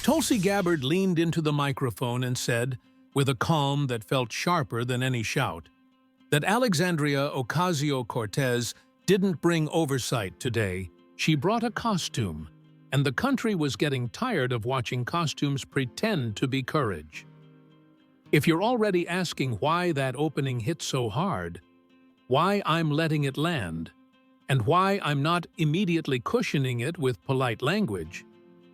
Tulsi Gabbard leaned into the microphone and said, with a calm that felt sharper than any shout, that Alexandria Ocasio-Cortez didn't bring oversight today. She brought a costume, and the country was getting tired of watching costumes pretend to be courage. If you're already asking why that opening hit so hard, why I'm letting it land, and why I'm not immediately cushioning it with polite language,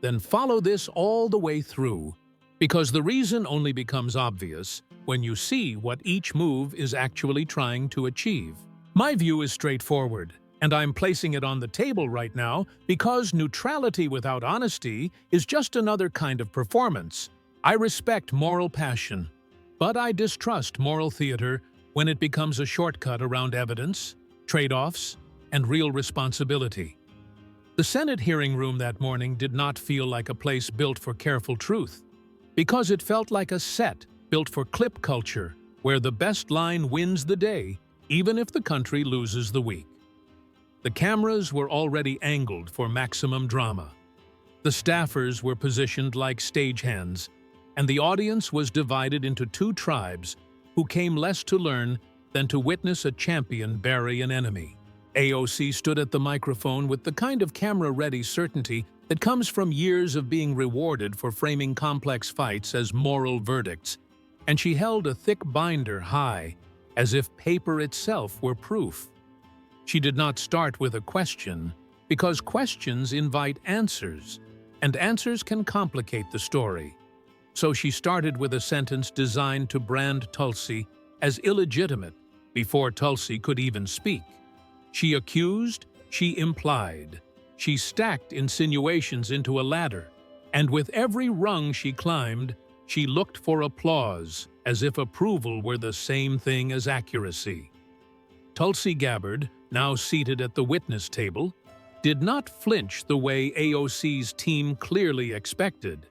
then follow this all the way through, because the reason only becomes obvious when you see what each move is actually trying to achieve. My view is straightforward, and I'm placing it on the table right now because neutrality without honesty is just another kind of performance. I respect moral passion, but I distrust moral theater when it becomes a shortcut around evidence, trade-offs, and real responsibility. The Senate hearing room that morning did not feel like a place built for careful truth, because it felt like a set built for clip culture, where the best line wins the day, even if the country loses the week. The cameras were already angled for maximum drama. The staffers were positioned like stagehands, and the audience was divided into two tribes who came less to learn than to witness a champion bury an enemy. AOC stood at the microphone with the kind of camera-ready certainty that comes from years of being rewarded for framing complex fights as moral verdicts, and she held a thick binder high, as if paper itself were proof. She did not start with a question, because questions invite answers, and answers can complicate the story. So she started with a sentence designed to brand Tulsi as illegitimate before Tulsi could even speak. She accused, she implied, she stacked insinuations into a ladder, and with every rung she climbed, she looked for applause, as if approval were the same thing as accuracy. Tulsi Gabbard, now seated at the witness table, did not flinch the way AOC's team clearly expected,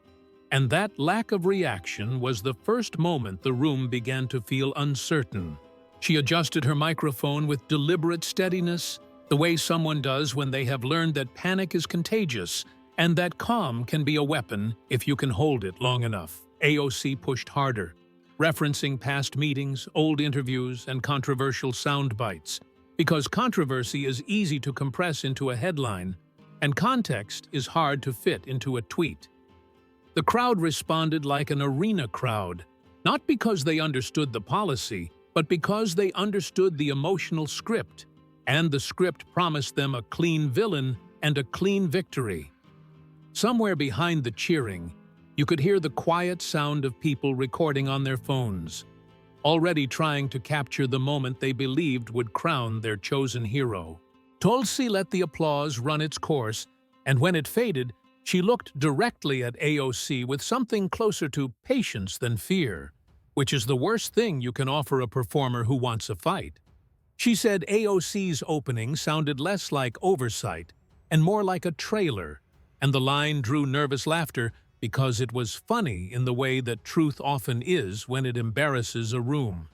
and that lack of reaction was the first moment the room began to feel uncertain. She adjusted her microphone with deliberate steadiness, the way someone does when they have learned that panic is contagious and that calm can be a weapon if you can hold it long enough. AOC pushed harder, referencing past meetings, old interviews, and controversial sound bites, because controversy is easy to compress into a headline, and context is hard to fit into a tweet. The crowd responded like an arena crowd, not because they understood the policy, but because they understood the emotional script, and the script promised them a clean villain and a clean victory. Somewhere behind the cheering, you could hear the quiet sound of people recording on their phones, already trying to capture the moment they believed would crown their chosen hero. Tulsi let the applause run its course, and when it faded, she looked directly at AOC with something closer to patience than fear, which is the worst thing you can offer a performer who wants a fight. She said AOC's opening sounded less like oversight and more like a trailer, and the line drew nervous laughter because it was funny in the way that truth often is when it embarrasses a room.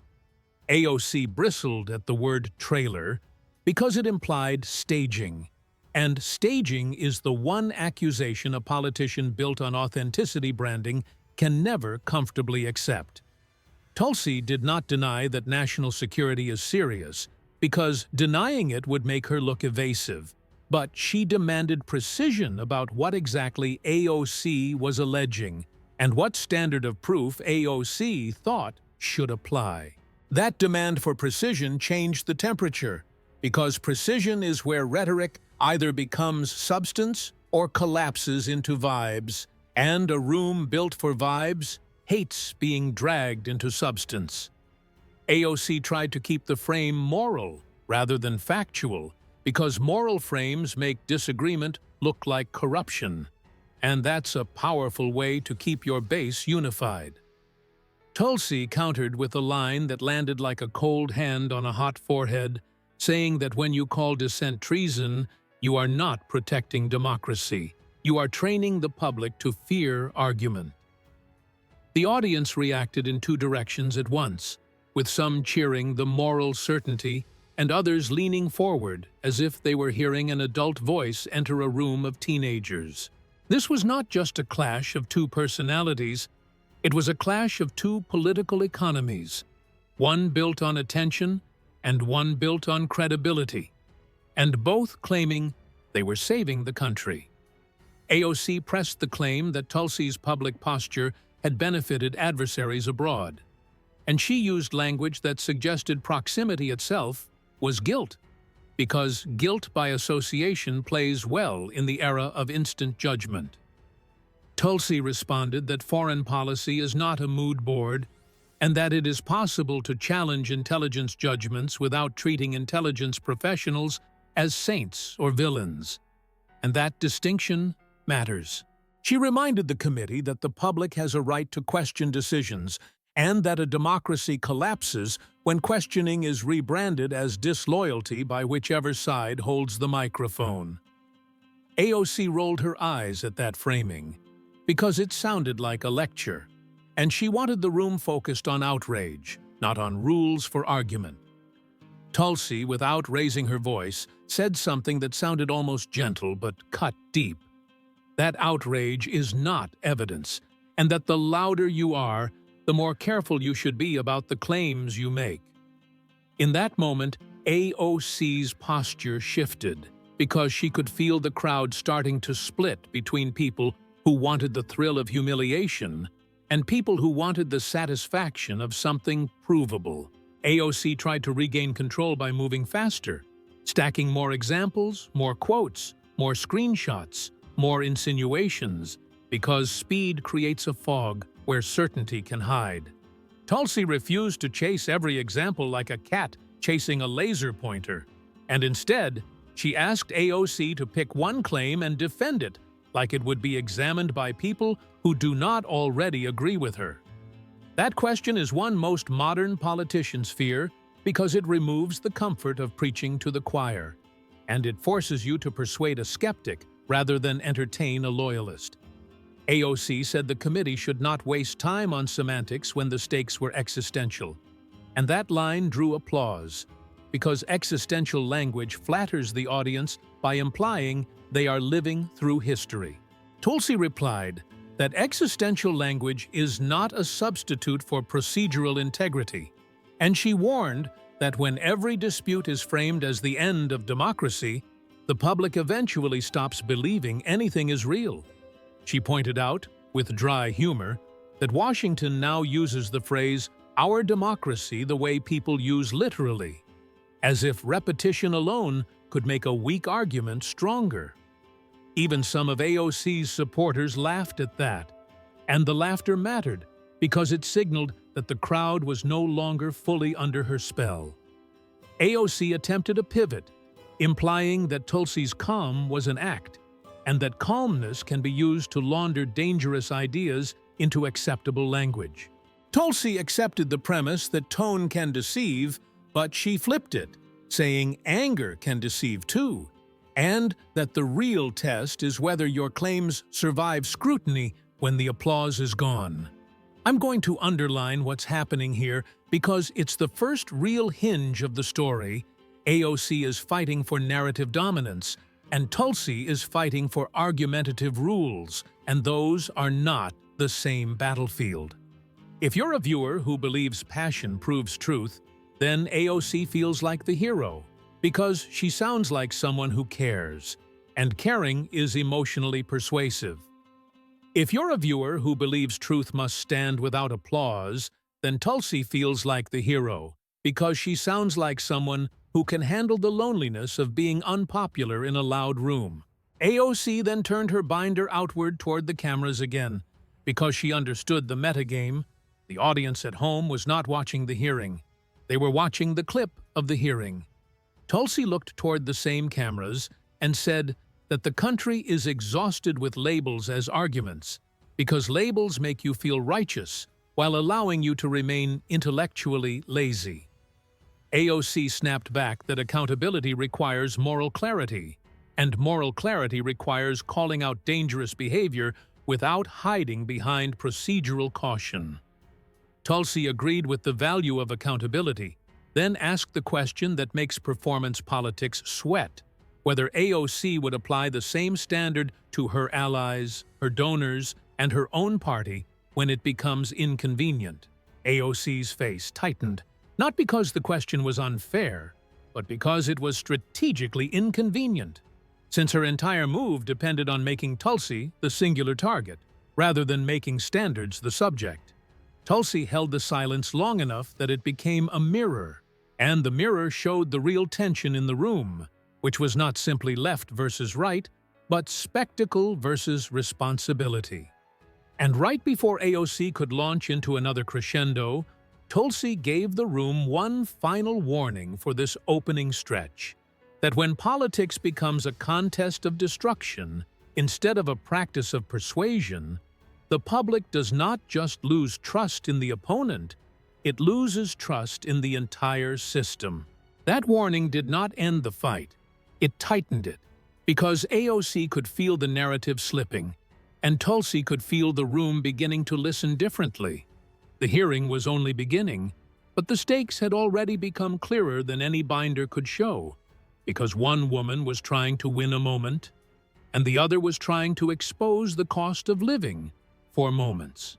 AOC bristled at the word trailer because it implied staging, and staging is the one accusation a politician built on authenticity branding can never comfortably accept. Tulsi did not deny that national security is serious, because denying it would make her look evasive. But she demanded precision about what exactly AOC was alleging and what standard of proof AOC thought should apply. That demand for precision changed the temperature, because precision is where rhetoric either becomes substance or collapses into vibes, and a room built for vibes hates being dragged into substance. AOC tried to keep the frame moral rather than factual, because moral frames make disagreement look like corruption, and that's a powerful way to keep your base unified. Tulsi countered with a line that landed like a cold hand on a hot forehead, saying that when you call dissent treason, you are not protecting democracy. You are training the public to fear argument. The audience reacted in two directions at once, with some cheering the moral certainty and others leaning forward as if they were hearing an adult voice enter a room of teenagers. This was not just a clash of two personalities, it was a clash of two political economies, one built on attention and one built on credibility, and both claiming they were saving the country. AOC pressed the claim that Tulsi's public posture had benefited adversaries abroad, and she used language that suggested proximity itself was guilt, because guilt by association plays well in the era of instant judgment. Tulsi responded that foreign policy is not a mood board and that it is possible to challenge intelligence judgments without treating intelligence professionals as saints or villains, and that distinction matters. She reminded the committee that the public has a right to question decisions and that a democracy collapses when questioning is rebranded as disloyalty by whichever side holds the microphone. AOC rolled her eyes at that framing because it sounded like a lecture, and she wanted the room focused on outrage, not on rules for argument. Tulsi, without raising her voice, said something that sounded almost gentle but cut deep. That outrage is not evidence, and that the louder you are, the more careful you should be about the claims you make. In that moment, AOC's posture shifted because she could feel the crowd starting to split between people who wanted the thrill of humiliation and people who wanted the satisfaction of something provable. AOC tried to regain control by moving faster, stacking more examples, more quotes, more screenshots, more insinuations, because speed creates a fog where certainty can hide. Tulsi refused to chase every example like a cat chasing a laser pointer, and instead, she asked AOC to pick one claim and defend it like it would be examined by people who do not already agree with her. That question is one most modern politicians fear because it removes the comfort of preaching to the choir, and it forces you to persuade a skeptic rather than entertain a loyalist. AOC said the committee should not waste time on semantics when the stakes were existential, and that line drew applause, because existential language flatters the audience by implying they are living through history. Tulsi replied that existential language is not a substitute for procedural integrity, and she warned that when every dispute is framed as the end of democracy, the public eventually stops believing anything is real. She pointed out, with dry humor, that Washington now uses the phrase, "our democracy," the way people use literally, as if repetition alone could make a weak argument stronger. Even some of AOC's supporters laughed at that, and the laughter mattered because it signaled that the crowd was no longer fully under her spell. AOC attempted a pivot, implying that Tulsi's calm was an act, and that calmness can be used to launder dangerous ideas into acceptable language. Tulsi accepted the premise that tone can deceive, but she flipped it, saying anger can deceive too, and that the real test is whether your claims survive scrutiny when the applause is gone. I'm going to underline what's happening here because it's the first real hinge of the story. AOC is fighting for narrative dominance, and Tulsi is fighting for argumentative rules, and those are not the same battlefield. If you're a viewer who believes passion proves truth, then AOC feels like the hero, because she sounds like someone who cares, and caring is emotionally persuasive. If you're a viewer who believes truth must stand without applause, then Tulsi feels like the hero, because she sounds like someone who can handle the loneliness of being unpopular in a loud room. AOC then turned her binder outward toward the cameras again, because she understood the metagame. The audience at home was not watching the hearing. They were watching the clip of the hearing. Tulsi looked toward the same cameras and said that the country is exhausted with labels as arguments, because labels make you feel righteous while allowing you to remain intellectually lazy. AOC snapped back that accountability requires moral clarity, and moral clarity requires calling out dangerous behavior without hiding behind procedural caution. Tulsi agreed with the value of accountability, then asked the question that makes performance politics sweat. whether AOC would apply the same standard to her allies, her donors, and her own party when it becomes inconvenient. AOC's face tightened, not because the question was unfair, but because it was strategically inconvenient, since her entire move depended on making Tulsi the singular target, rather than making standards the subject. Tulsi held the silence long enough that it became a mirror, and the mirror showed the real tension in the room, which was not simply left versus right, but spectacle versus responsibility. And right before AOC could launch into another crescendo, Tulsi gave the room one final warning for this opening stretch, that when politics becomes a contest of destruction instead of a practice of persuasion, the public does not just lose trust in the opponent, it loses trust in the entire system. That warning did not end the fight. It tightened it, because AOC could feel the narrative slipping, and Tulsi could feel the room beginning to listen differently. The hearing was only beginning, but the stakes had already become clearer than any binder could show, because one woman was trying to win a moment, and the other was trying to expose the cost of living for moments.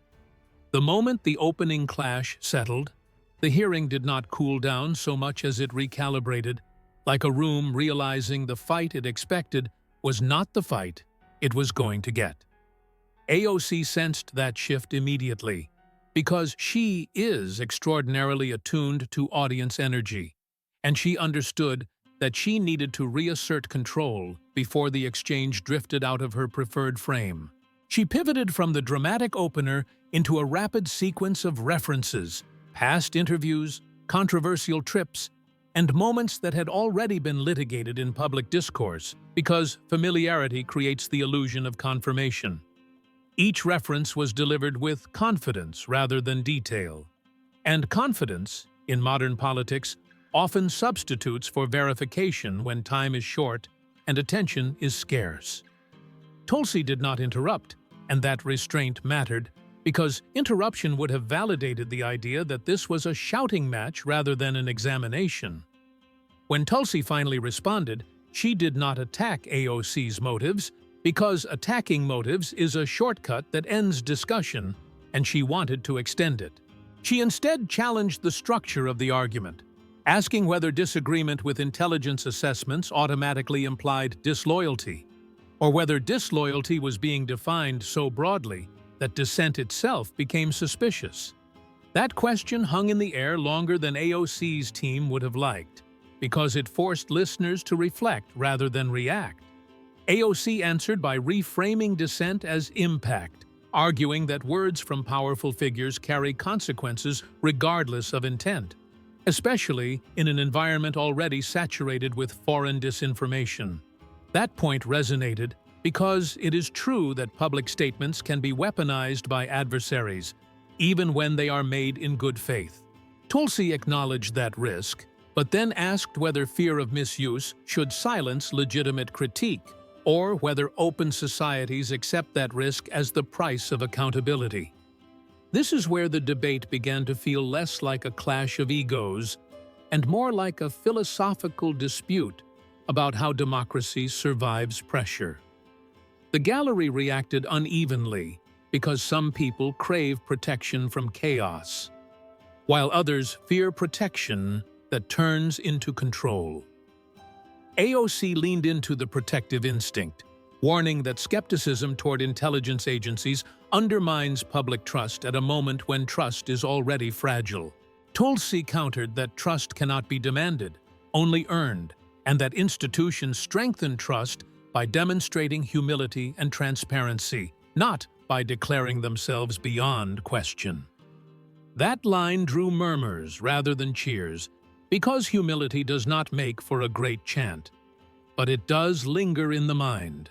The moment the opening clash settled, the hearing did not cool down so much as it recalibrated, like a room realizing the fight it expected was not the fight it was going to get. AOC sensed that shift immediately, because she is extraordinarily attuned to audience energy, and she understood that she needed to reassert control before the exchange drifted out of her preferred frame. She pivoted from the dramatic opener into a rapid sequence of references, past interviews, controversial trips, and moments that had already been litigated in public discourse, because familiarity creates the illusion of confirmation. Each reference was delivered with confidence rather than detail. And confidence, in modern politics, often substitutes for verification when time is short and attention is scarce. Tulsi did not interrupt, and that restraint mattered, because interruption would have validated the idea that this was a shouting match rather than an examination. When Tulsi finally responded, she did not attack AOC's motives, because attacking motives is a shortcut that ends discussion, and she wanted to extend it. She instead challenged the structure of the argument, asking whether disagreement with intelligence assessments automatically implied disloyalty, or whether disloyalty was being defined so broadly that dissent itself became suspicious. That question hung in the air longer than AOC's team would have liked, because it forced listeners to reflect rather than react. AOC answered by reframing dissent as impact, arguing that words from powerful figures carry consequences regardless of intent, especially in an environment already saturated with foreign disinformation. That point resonated because it is true that public statements can be weaponized by adversaries, even when they are made in good faith. Tulsi acknowledged that risk, but then asked whether fear of misuse should silence legitimate critique, or whether open societies accept that risk as the price of accountability. This is where the debate began to feel less like a clash of egos and more like a philosophical dispute about how democracy survives pressure. The gallery reacted unevenly because some people crave protection from chaos, while others fear protection that turns into control. AOC leaned into the protective instinct, warning that skepticism toward intelligence agencies undermines public trust at a moment when trust is already fragile. Tulsi countered that trust cannot be demanded, only earned, and that institutions strengthen trust by demonstrating humility and transparency, not by declaring themselves beyond question. That line drew murmurs rather than cheers, because humility does not make for a great chant, but it does linger in the mind.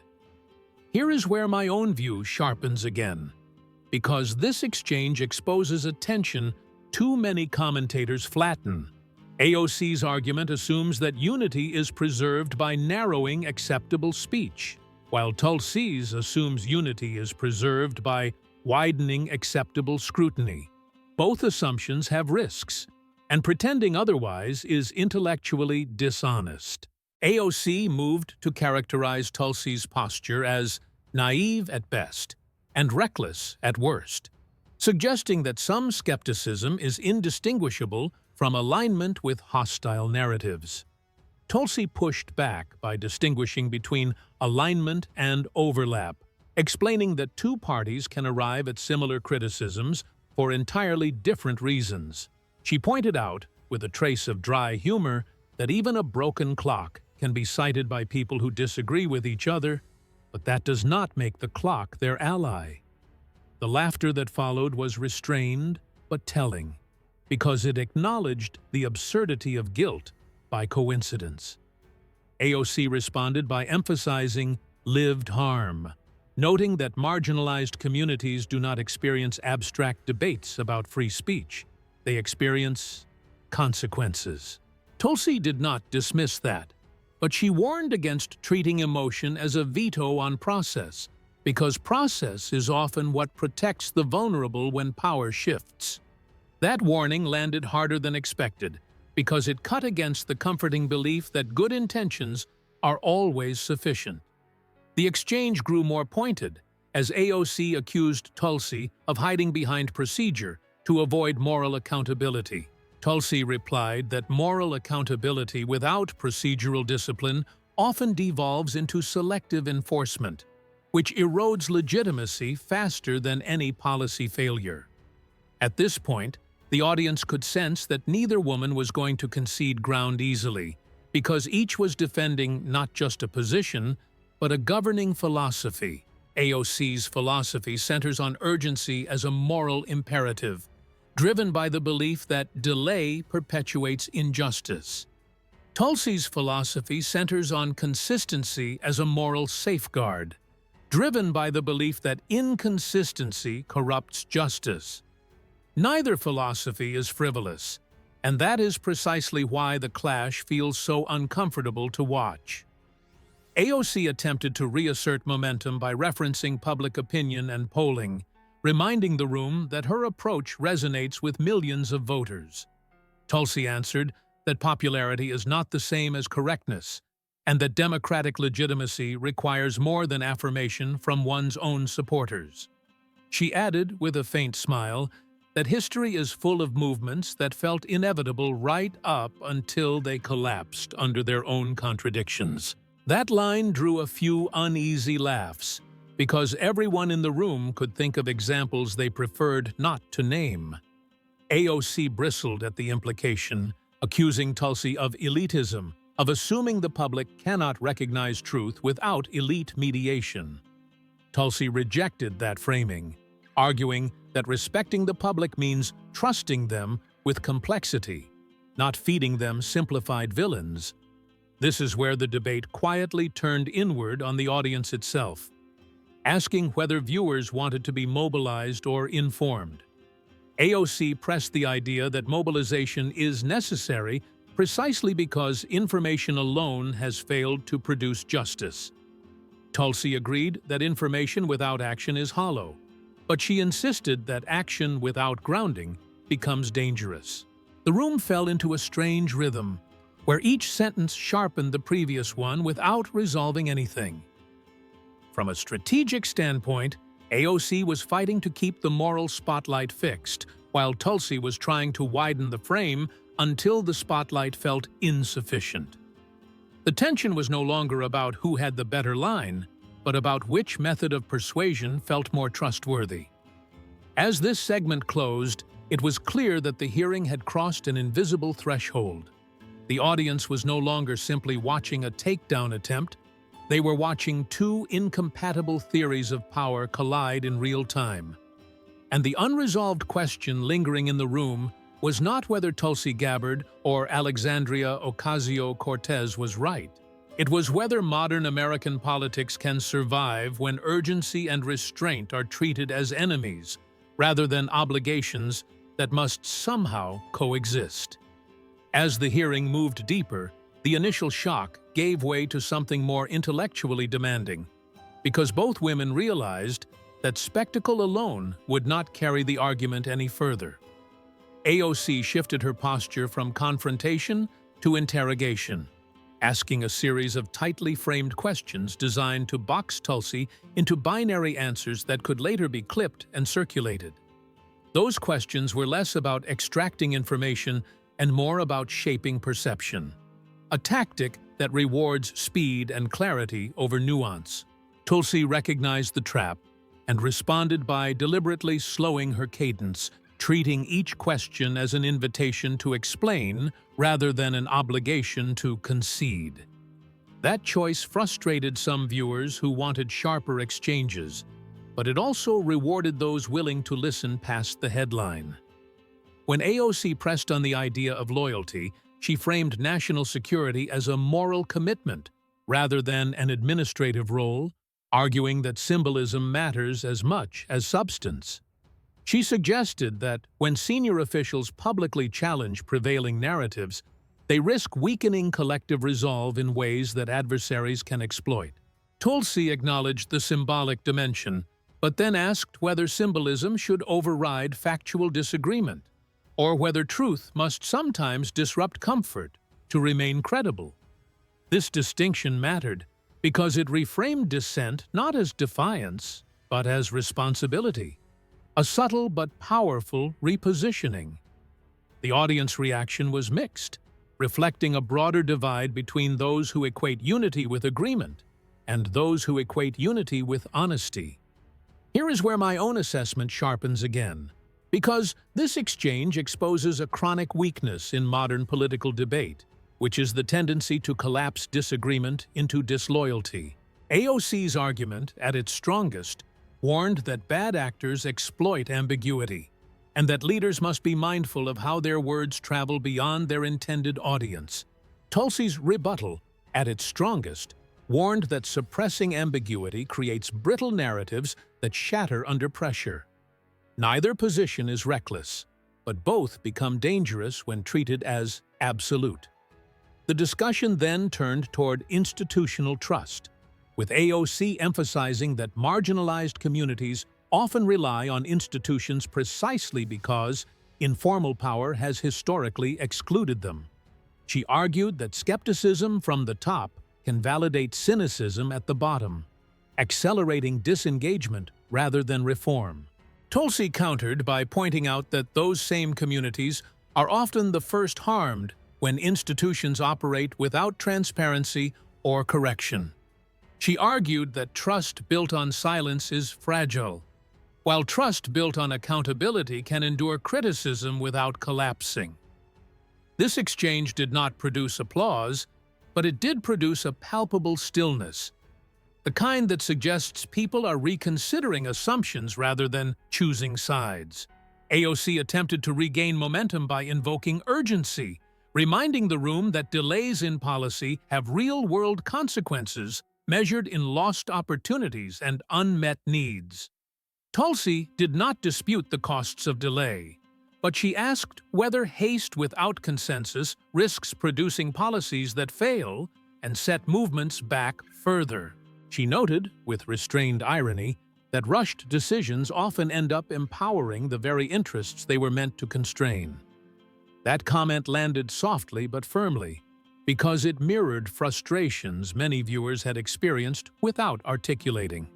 Here is where my own view sharpens again, because this exchange exposes a tension too many commentators flatten. AOC's argument assumes that unity is preserved by narrowing acceptable speech, while Tulsi's assumes unity is preserved by widening acceptable scrutiny. Both assumptions have risks, and pretending otherwise is intellectually dishonest. AOC moved to characterize Tulsi's posture as naive at best and reckless at worst, suggesting that some skepticism is indistinguishable from alignment with hostile narratives. Tulsi pushed back by distinguishing between alignment and overlap, explaining that two parties can arrive at similar criticisms for entirely different reasons. She pointed out, with a trace of dry humor, that even a broken clock can be cited by people who disagree with each other, but that does not make the clock their ally. The laughter that followed was restrained but telling, because it acknowledged the absurdity of guilt by coincidence. AOC responded by emphasizing lived harm, noting that marginalized communities do not experience abstract debates about free speech. They experience consequences. Tulsi did not dismiss that, but she warned against treating emotion as a veto on process, because process is often what protects the vulnerable when power shifts. That warning landed harder than expected, because it cut against the comforting belief that good intentions are always sufficient. The exchange grew more pointed, as AOC accused Tulsi of hiding behind procedure to avoid moral accountability. Tulsi replied that moral accountability without procedural discipline often devolves into selective enforcement, which erodes legitimacy faster than any policy failure. At this point, the audience could sense that neither woman was going to concede ground easily, because each was defending not just a position, but a governing philosophy. AOC's philosophy centers on urgency as a moral imperative, driven by the belief that delay perpetuates injustice. Tulsi's philosophy centers on consistency as a moral safeguard, driven by the belief that inconsistency corrupts justice. Neither philosophy is frivolous, and that is precisely why the clash feels so uncomfortable to watch. AOC attempted to reassert momentum by referencing public opinion and polling, reminding the room that her approach resonates with millions of voters. Tulsi answered that popularity is not the same as correctness, and that democratic legitimacy requires more than affirmation from one's own supporters. She added, with a faint smile, that history is full of movements that felt inevitable right up until they collapsed under their own contradictions. That line drew a few uneasy laughs, because everyone in the room could think of examples they preferred not to name. AOC bristled at the implication, accusing Tulsi of elitism, of assuming the public cannot recognize truth without elite mediation. Tulsi rejected that framing, arguing that respecting the public means trusting them with complexity, not feeding them simplified villains. This is where the debate quietly turned inward on the audience itself, asking whether viewers wanted to be mobilized or informed. AOC pressed the idea that mobilization is necessary precisely because information alone has failed to produce justice. Tulsi agreed that information without action is hollow, but she insisted that action without grounding becomes dangerous. The room fell into a strange rhythm, where each sentence sharpened the previous one without resolving anything. From a strategic standpoint, AOC was fighting to keep the moral spotlight fixed, while Tulsi was trying to widen the frame until the spotlight felt insufficient. The tension was no longer about who had the better line, but about which method of persuasion felt more trustworthy. As this segment closed, it was clear that the hearing had crossed an invisible threshold. The audience was no longer simply watching a takedown attempt. They were watching two incompatible theories of power collide in real time. And the unresolved question lingering in the room was not whether Tulsi Gabbard or Alexandria Ocasio-Cortez was right. It was whether modern American politics can survive when urgency and restraint are treated as enemies, rather than obligations that must somehow coexist. As the hearing moved deeper, the initial shock gave way to something more intellectually demanding, because both women realized that spectacle alone would not carry the argument any further. AOC shifted her posture from confrontation to interrogation, asking a series of tightly framed questions designed to box Tulsi into binary answers that could later be clipped and circulated. Those questions were less about extracting information and more about shaping perception, a tactic that rewards speed and clarity over nuance. Tulsi recognized the trap and responded by deliberately slowing her cadence, treating each question as an invitation to explain rather than an obligation to concede. That choice frustrated some viewers who wanted sharper exchanges, but it also rewarded those willing to listen past the headline. When AOC pressed on the idea of loyalty, she framed national security as a moral commitment rather than an administrative role, arguing that symbolism matters as much as substance. She suggested that when senior officials publicly challenge prevailing narratives, they risk weakening collective resolve in ways that adversaries can exploit. Tulsi acknowledged the symbolic dimension, but then asked whether symbolism should override factual disagreement, or whether truth must sometimes disrupt comfort to remain credible. This distinction mattered because it reframed dissent not as defiance, but as responsibility, a subtle but powerful repositioning. The audience reaction was mixed, reflecting a broader divide between those who equate unity with agreement and those who equate unity with honesty. Here is where my own assessment sharpens again, because this exchange exposes a chronic weakness in modern political debate, which is the tendency to collapse disagreement into disloyalty. AOC's argument, at its strongest, warned that bad actors exploit ambiguity, and that leaders must be mindful of how their words travel beyond their intended audience. Tulsi's rebuttal, at its strongest, warned that suppressing ambiguity creates brittle narratives that shatter under pressure. Neither position is reckless, but both become dangerous when treated as absolute. The discussion then turned toward institutional trust, with AOC emphasizing that marginalized communities often rely on institutions precisely because informal power has historically excluded them. She argued that skepticism from the top can validate cynicism at the bottom, accelerating disengagement rather than reform. Tulsi countered by pointing out that those same communities are often the first harmed when institutions operate without transparency or correction. She argued that trust built on silence is fragile, while trust built on accountability can endure criticism without collapsing. This exchange did not produce applause, but it did produce a palpable stillness, the kind that suggests people are reconsidering assumptions rather than choosing sides. AOC attempted to regain momentum by invoking urgency, reminding the room that delays in policy have real-world consequences measured in lost opportunities and unmet needs. Tulsi did not dispute the costs of delay, but she asked whether haste without consensus risks producing policies that fail and set movements back further. She noted, with restrained irony, that rushed decisions often end up empowering the very interests they were meant to constrain. That comment landed softly but firmly, because it mirrored frustrations many viewers had experienced without articulating.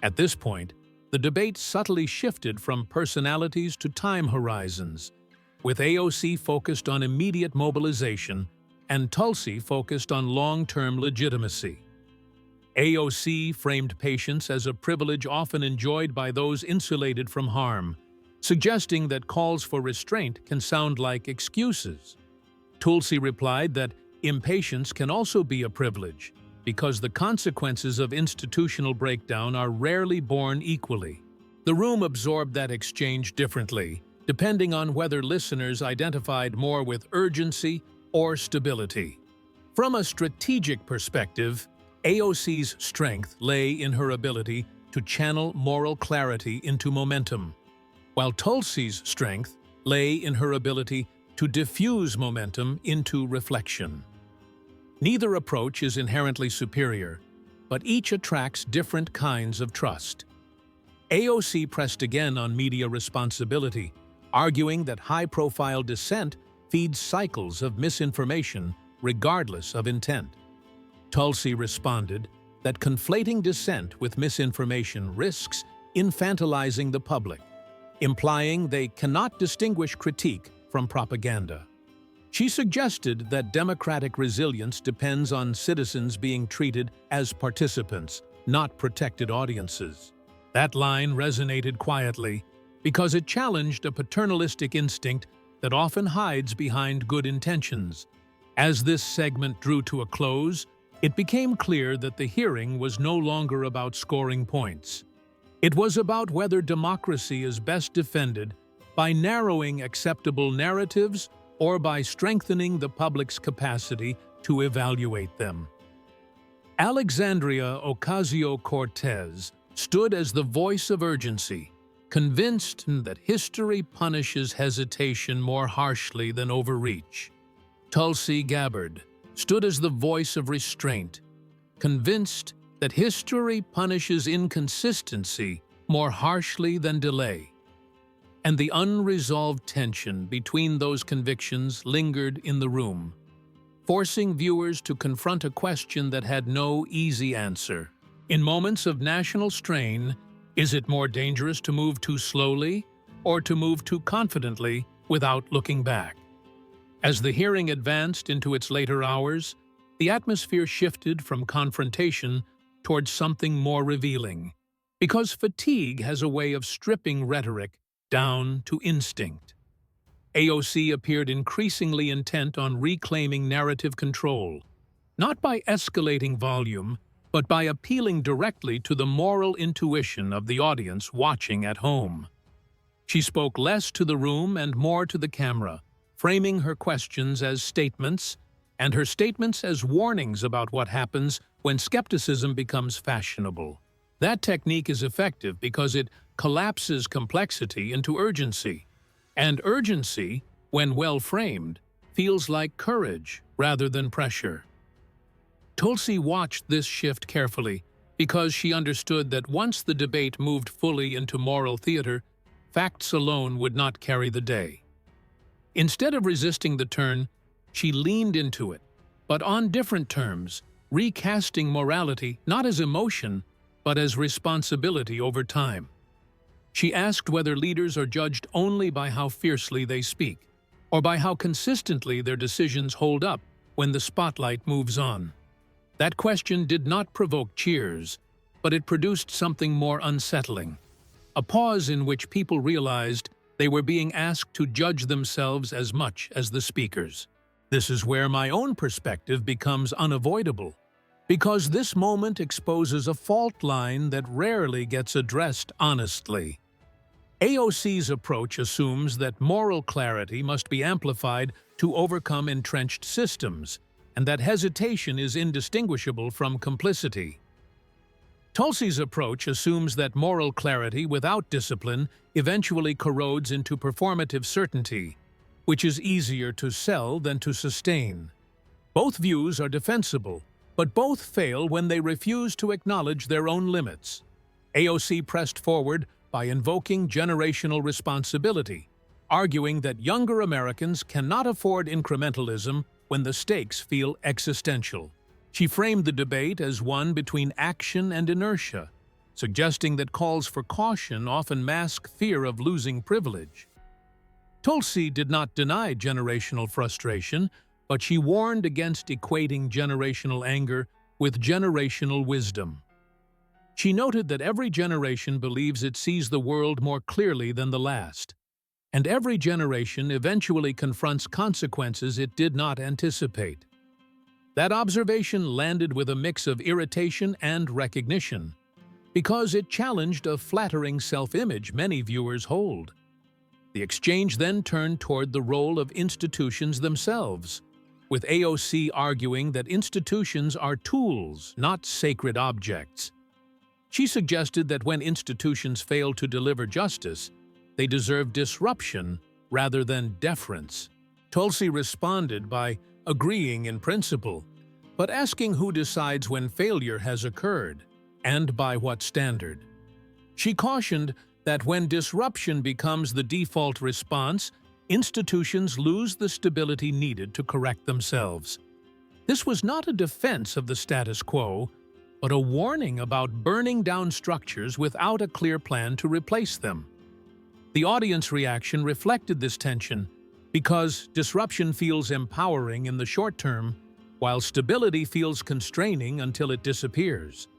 At this point, the debate subtly shifted from personalities to time horizons, with AOC focused on immediate mobilization and Tulsi focused on long-term legitimacy. AOC framed patience as a privilege often enjoyed by those insulated from harm, suggesting that calls for restraint can sound like excuses. Tulsi replied that impatience can also be a privilege, because the consequences of institutional breakdown are rarely borne equally. The room absorbed that exchange differently, depending on whether listeners identified more with urgency or stability. From a strategic perspective, AOC's strength lay in her ability to channel moral clarity into momentum, while Tulsi's strength lay in her ability to diffuse momentum into reflection. Neither approach is inherently superior, but each attracts different kinds of trust. AOC pressed again on media responsibility, arguing that high-profile dissent feeds cycles of misinformation regardless of intent. Tulsi responded that conflating dissent with misinformation risks infantilizing the public, implying they cannot distinguish critique from propaganda. She suggested that democratic resilience depends on citizens being treated as participants, not protected audiences. That line resonated quietly because it challenged a paternalistic instinct that often hides behind good intentions. As this segment drew to a close, it became clear that the hearing was no longer about scoring points. It was about whether democracy is best defended by narrowing acceptable narratives or by strengthening the public's capacity to evaluate them. Alexandria Ocasio-Cortez stood as the voice of urgency, convinced that history punishes hesitation more harshly than overreach. Tulsi Gabbard stood as the voice of restraint, convinced that history punishes inconsistency more harshly than delay. And the unresolved tension between those convictions lingered in the room, forcing viewers to confront a question that had no easy answer. In moments of national strain, is it more dangerous to move too slowly or to move too confidently without looking back? As the hearing advanced into its later hours, the atmosphere shifted from confrontation towards something more revealing, because fatigue has a way of stripping rhetoric down to instinct. AOC appeared increasingly intent on reclaiming narrative control, not by escalating volume, but by appealing directly to the moral intuition of the audience watching at home. She spoke less to the room and more to the camera, framing her questions as statements, and her statements as warnings about what happens when skepticism becomes fashionable. That technique is effective because it collapses complexity into urgency. And urgency, when well framed, feels like courage rather than pressure. Tulsi watched this shift carefully because she understood that once the debate moved fully into moral theater, facts alone would not carry the day. Instead of resisting the turn, she leaned into it, but on different terms, recasting morality not as emotion, but as responsibility over time. She asked whether leaders are judged only by how fiercely they speak, or by how consistently their decisions hold up when the spotlight moves on. That question did not provoke cheers, but it produced something more unsettling. A pause in which people realized they were being asked to judge themselves as much as the speakers. This is where my own perspective becomes unavoidable, because this moment exposes a fault line that rarely gets addressed honestly. AOC's approach assumes that moral clarity must be amplified to overcome entrenched systems, and that hesitation is indistinguishable from complicity. Tulsi's approach assumes that moral clarity without discipline eventually corrodes into performative certainty, which is easier to sell than to sustain. Both views are defensible, but both fail when they refuse to acknowledge their own limits. AOC pressed forward by invoking generational responsibility, arguing that younger Americans cannot afford incrementalism when the stakes feel existential. She framed the debate as one between action and inertia, suggesting that calls for caution often mask fear of losing privilege. Tulsi did not deny generational frustration, but she warned against equating generational anger with generational wisdom. She noted that every generation believes it sees the world more clearly than the last, and every generation eventually confronts consequences it did not anticipate. That observation landed with a mix of irritation and recognition, because it challenged a flattering self-image many viewers hold. The exchange then turned toward the role of institutions themselves, with AOC arguing that institutions are tools, not sacred objects. She suggested that when institutions fail to deliver justice, they deserve disruption rather than deference. Tulsi responded by agreeing in principle, but asking who decides when failure has occurred, and by what standard. She cautioned that when disruption becomes the default response, institutions lose the stability needed to correct themselves. This was not a defense of the status quo, but a warning about burning down structures without a clear plan to replace them. The audience reaction reflected this tension because disruption feels empowering in the short term, while stability feels constraining until it disappears.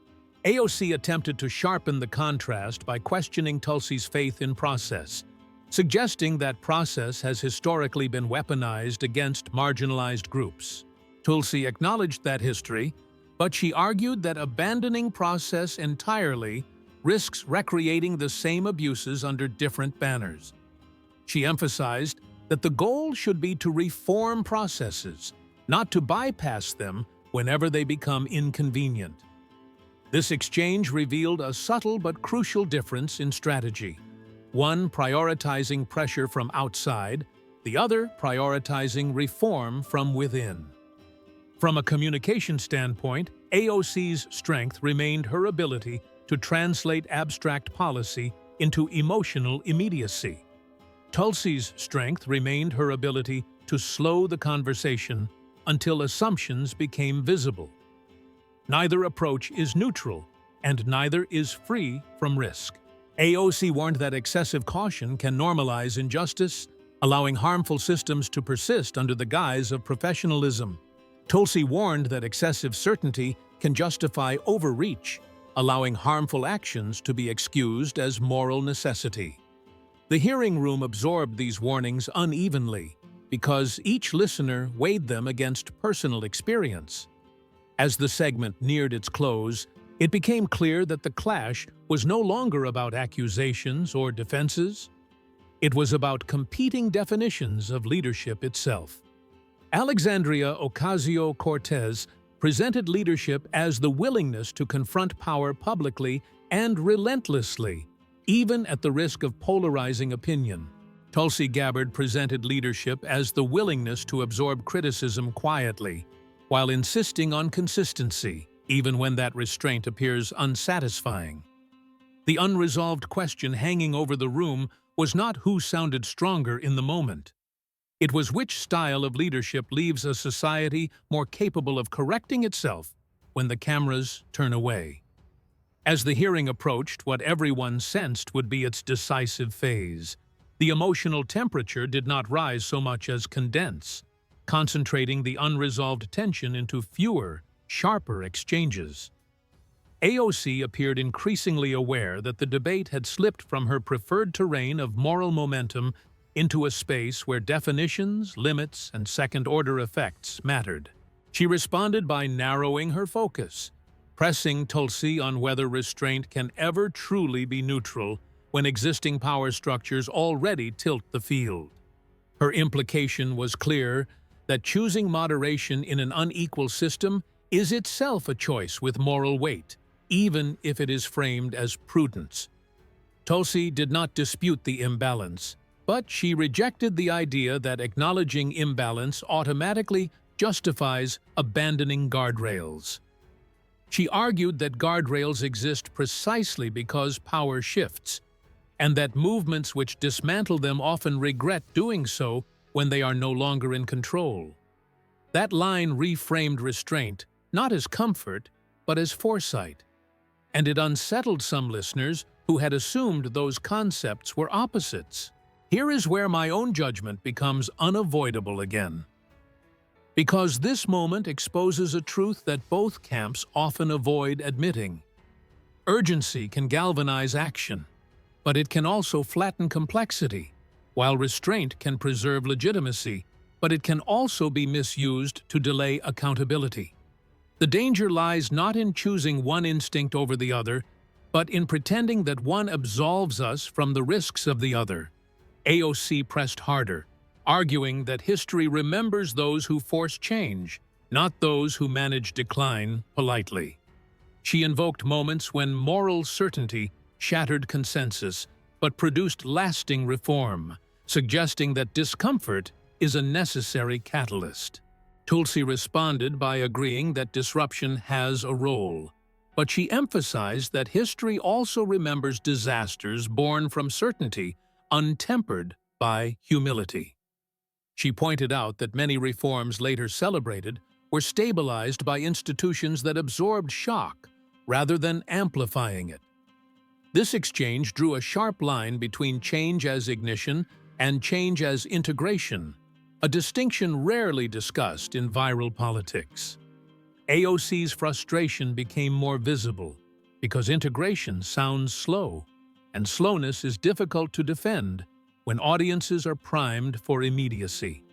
AOC attempted to sharpen the contrast by questioning Tulsi's faith in process, suggesting that process has historically been weaponized against marginalized groups. Tulsi acknowledged that history, but she argued that abandoning process entirely risks recreating the same abuses under different banners. She emphasized that the goal should be to reform processes, not to bypass them whenever they become inconvenient. This exchange revealed a subtle but crucial difference in strategy, one prioritizing pressure from outside, the other prioritizing reform from within. From a communication standpoint, AOC's strength remained her ability to translate abstract policy into emotional immediacy. Tulsi's strength remained her ability to slow the conversation until assumptions became visible. Neither approach is neutral, and neither is free from risk. AOC warned that excessive caution can normalize injustice, allowing harmful systems to persist under the guise of professionalism. Tulsi warned that excessive certainty can justify overreach, allowing harmful actions to be excused as moral necessity. The hearing room absorbed these warnings unevenly because each listener weighed them against personal experience. As the segment neared its close, it became clear that the clash was no longer about accusations or defenses. It was about competing definitions of leadership itself. Alexandria Ocasio-Cortez presented leadership as the willingness to confront power publicly and relentlessly, even at the risk of polarizing opinion. Tulsi Gabbard presented leadership as the willingness to absorb criticism quietly, while insisting on consistency, even when that restraint appears unsatisfying. The unresolved question hanging over the room was not who sounded stronger in the moment. It was which style of leadership leaves a society more capable of correcting itself when the cameras turn away. As the hearing approached what everyone sensed would be its decisive phase, the emotional temperature did not rise so much as condense, concentrating the unresolved tension into fewer, sharper exchanges. AOC appeared increasingly aware that the debate had slipped from her preferred terrain of moral momentum into a space where definitions, limits, and second-order effects mattered. She responded by narrowing her focus, pressing Tulsi on whether restraint can ever truly be neutral when existing power structures already tilt the field. Her implication was clear that choosing moderation in an unequal system is itself a choice with moral weight, even if it is framed as prudence. Tulsi did not dispute the imbalance, but she rejected the idea that acknowledging imbalance automatically justifies abandoning guardrails. She argued that guardrails exist precisely because power shifts, and that movements which dismantle them often regret doing so when they are no longer in control. That line reframed restraint, not as comfort, but as foresight, and it unsettled some listeners who had assumed those concepts were opposites. Here is where my own judgment becomes unavoidable again. Because this moment exposes a truth that both camps often avoid admitting. Urgency can galvanize action, but it can also flatten complexity, while restraint can preserve legitimacy, but it can also be misused to delay accountability. The danger lies not in choosing one instinct over the other, but in pretending that one absolves us from the risks of the other. AOC pressed harder, arguing that history remembers those who force change, not those who manage decline politely. She invoked moments when moral certainty shattered consensus, but produced lasting reform, suggesting that discomfort is a necessary catalyst. Tulsi responded by agreeing that disruption has a role, but she emphasized that history also remembers disasters born from certainty, untempered by humility. She pointed out that many reforms later celebrated were stabilized by institutions that absorbed shock rather than amplifying it. This exchange drew a sharp line between change as ignition and change as integration, a distinction rarely discussed in viral politics. AOC's frustration became more visible because integration sounds slow, and slowness is difficult to defend when audiences are primed for immediacy.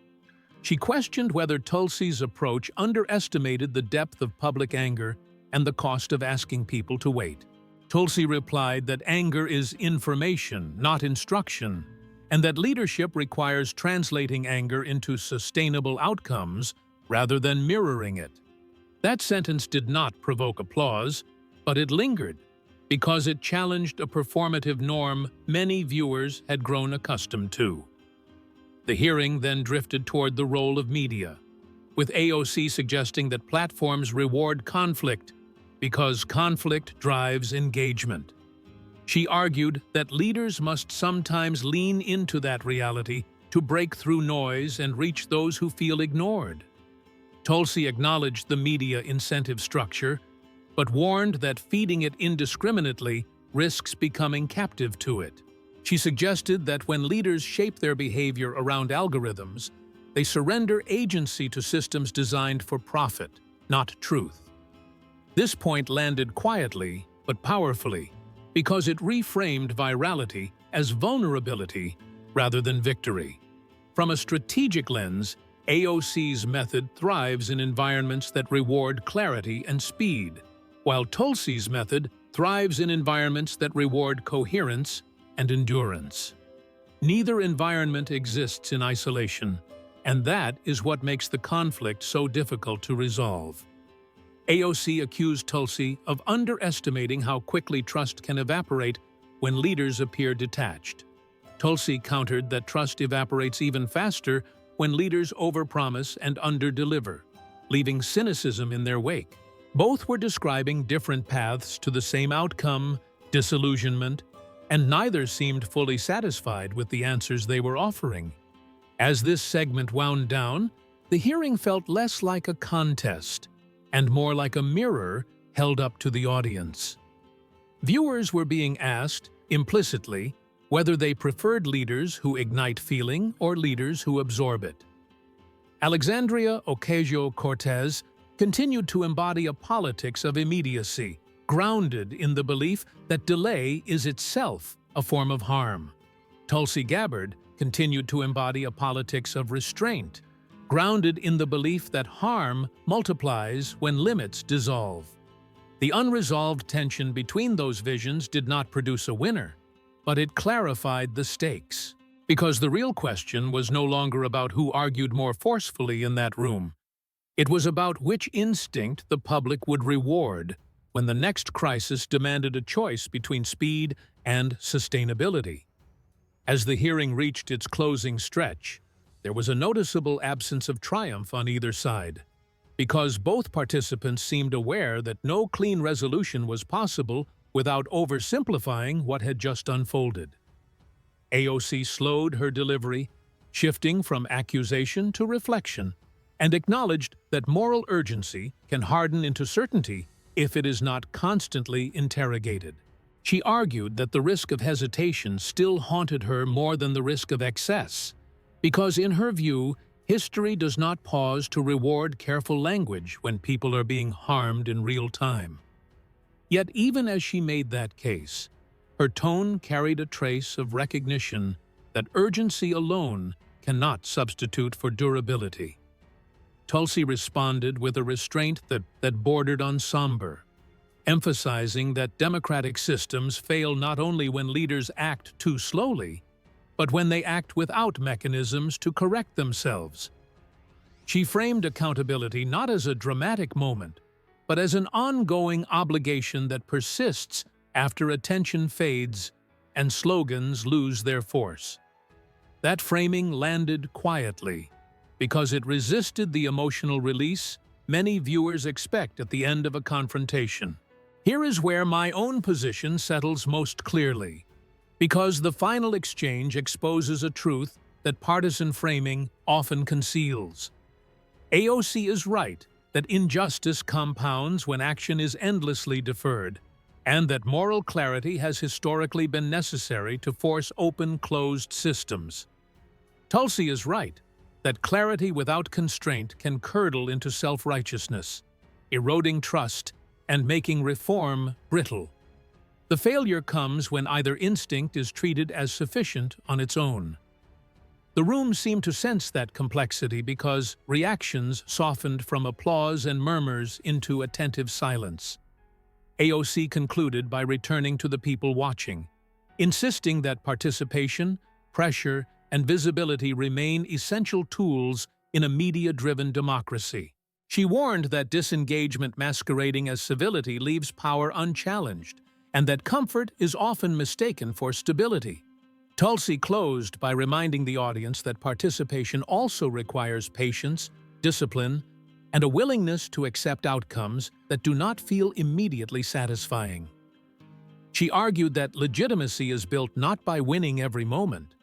She questioned whether Tulsi's approach underestimated the depth of public anger and the cost of asking people to wait. Tulsi replied that anger is information, not instruction, and that leadership requires translating anger into sustainable outcomes rather than mirroring it. That sentence did not provoke applause, but it lingered because it challenged a performative norm many viewers had grown accustomed to. The hearing then drifted toward the role of media, with AOC suggesting that platforms reward conflict because conflict drives engagement. She argued that leaders must sometimes lean into that reality to break through noise and reach those who feel ignored. Tulsi acknowledged the media incentive structure, but warned that feeding it indiscriminately risks becoming captive to it. She suggested that when leaders shape their behavior around algorithms, they surrender agency to systems designed for profit, not truth. This point landed quietly but powerfully because it reframed virality as vulnerability rather than victory. From a strategic lens, AOC's method thrives in environments that reward clarity and speed, while Tulsi's method thrives in environments that reward coherence and endurance. Neither environment exists in isolation, and that is what makes the conflict so difficult to resolve. AOC accused Tulsi of underestimating how quickly trust can evaporate when leaders appear detached. Tulsi countered that trust evaporates even faster when leaders overpromise and underdeliver, leaving cynicism in their wake. Both were describing different paths to the same outcome, disillusionment, and neither seemed fully satisfied with the answers they were offering. As this segment wound down, the hearing felt less like a contest and more like a mirror held up to the audience. Viewers were being asked, implicitly, whether they preferred leaders who ignite feeling or leaders who absorb it. Alexandria Ocasio-Cortez continued to embody a politics of immediacy, grounded in the belief that delay is itself a form of harm. Tulsi Gabbard continued to embody a politics of restraint, grounded in the belief that harm multiplies when limits dissolve. The unresolved tension between those visions did not produce a winner, but it clarified the stakes, because the real question was no longer about who argued more forcefully in that room. It was about which instinct the public would reward when the next crisis demanded a choice between speed and sustainability. As the hearing reached its closing stretch, there was a noticeable absence of triumph on either side, because both participants seemed aware that no clean resolution was possible without oversimplifying what had just unfolded. AOC slowed her delivery, shifting from accusation to reflection, and acknowledged that moral urgency can harden into certainty if it is not constantly interrogated. She argued that the risk of hesitation still haunted her more than the risk of excess, because in her view, history does not pause to reward careful language when people are being harmed in real time. Yet even as she made that case, her tone carried a trace of recognition that urgency alone cannot substitute for durability. Tulsi responded with a restraint that bordered on somber, emphasizing that democratic systems fail not only when leaders act too slowly, but when they act without mechanisms to correct themselves. She framed accountability not as a dramatic moment, but as an ongoing obligation that persists after attention fades and slogans lose their force. That framing landed quietly, because it resisted the emotional release many viewers expect at the end of a confrontation. Here is where my own position settles most clearly, because the final exchange exposes a truth that partisan framing often conceals. AOC is right that injustice compounds when action is endlessly deferred, and that moral clarity has historically been necessary to force open, closed systems. Tulsi is right that clarity without constraint can curdle into self-righteousness, eroding trust and making reform brittle. The failure comes when either instinct is treated as sufficient on its own. The room seemed to sense that complexity because reactions softened from applause and murmurs into attentive silence. AOC concluded by returning to the people watching, insisting that participation, pressure, and visibility remain essential tools in a media-driven democracy. She warned that disengagement masquerading as civility leaves power unchallenged, and that comfort is often mistaken for stability. Tulsi closed by reminding the audience that participation also requires patience, discipline, and a willingness to accept outcomes that do not feel immediately satisfying. She argued that legitimacy is built not by winning every moment,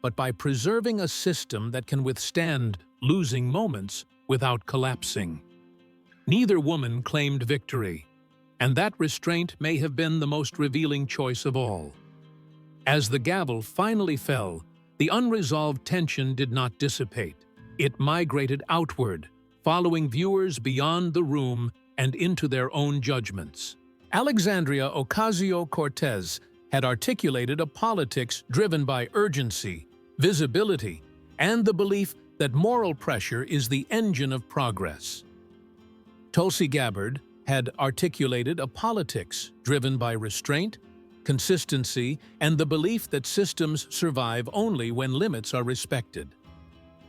but by preserving a system that can withstand losing moments without collapsing. Neither woman claimed victory, and that restraint may have been the most revealing choice of all. As the gavel finally fell, the unresolved tension did not dissipate. It migrated outward, following viewers beyond the room and into their own judgments. Alexandria Ocasio-Cortez had articulated a politics driven by urgency, visibility, and the belief that moral pressure is the engine of progress. Tulsi Gabbard had articulated a politics driven by restraint, consistency, and the belief that systems survive only when limits are respected.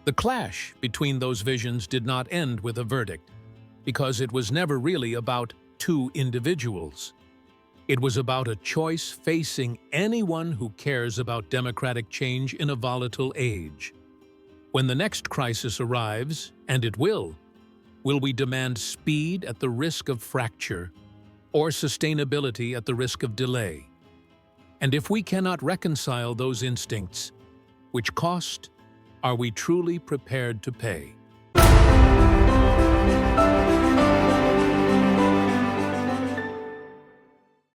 The clash between those visions did not end with a verdict, because it was never really about two individuals. It was about a choice facing anyone who cares about democratic change in a volatile age. When the next crisis arrives, and it will we demand speed at the risk of fracture or sustainability at the risk of delay? And if we cannot reconcile those instincts, which cost are we truly prepared to pay?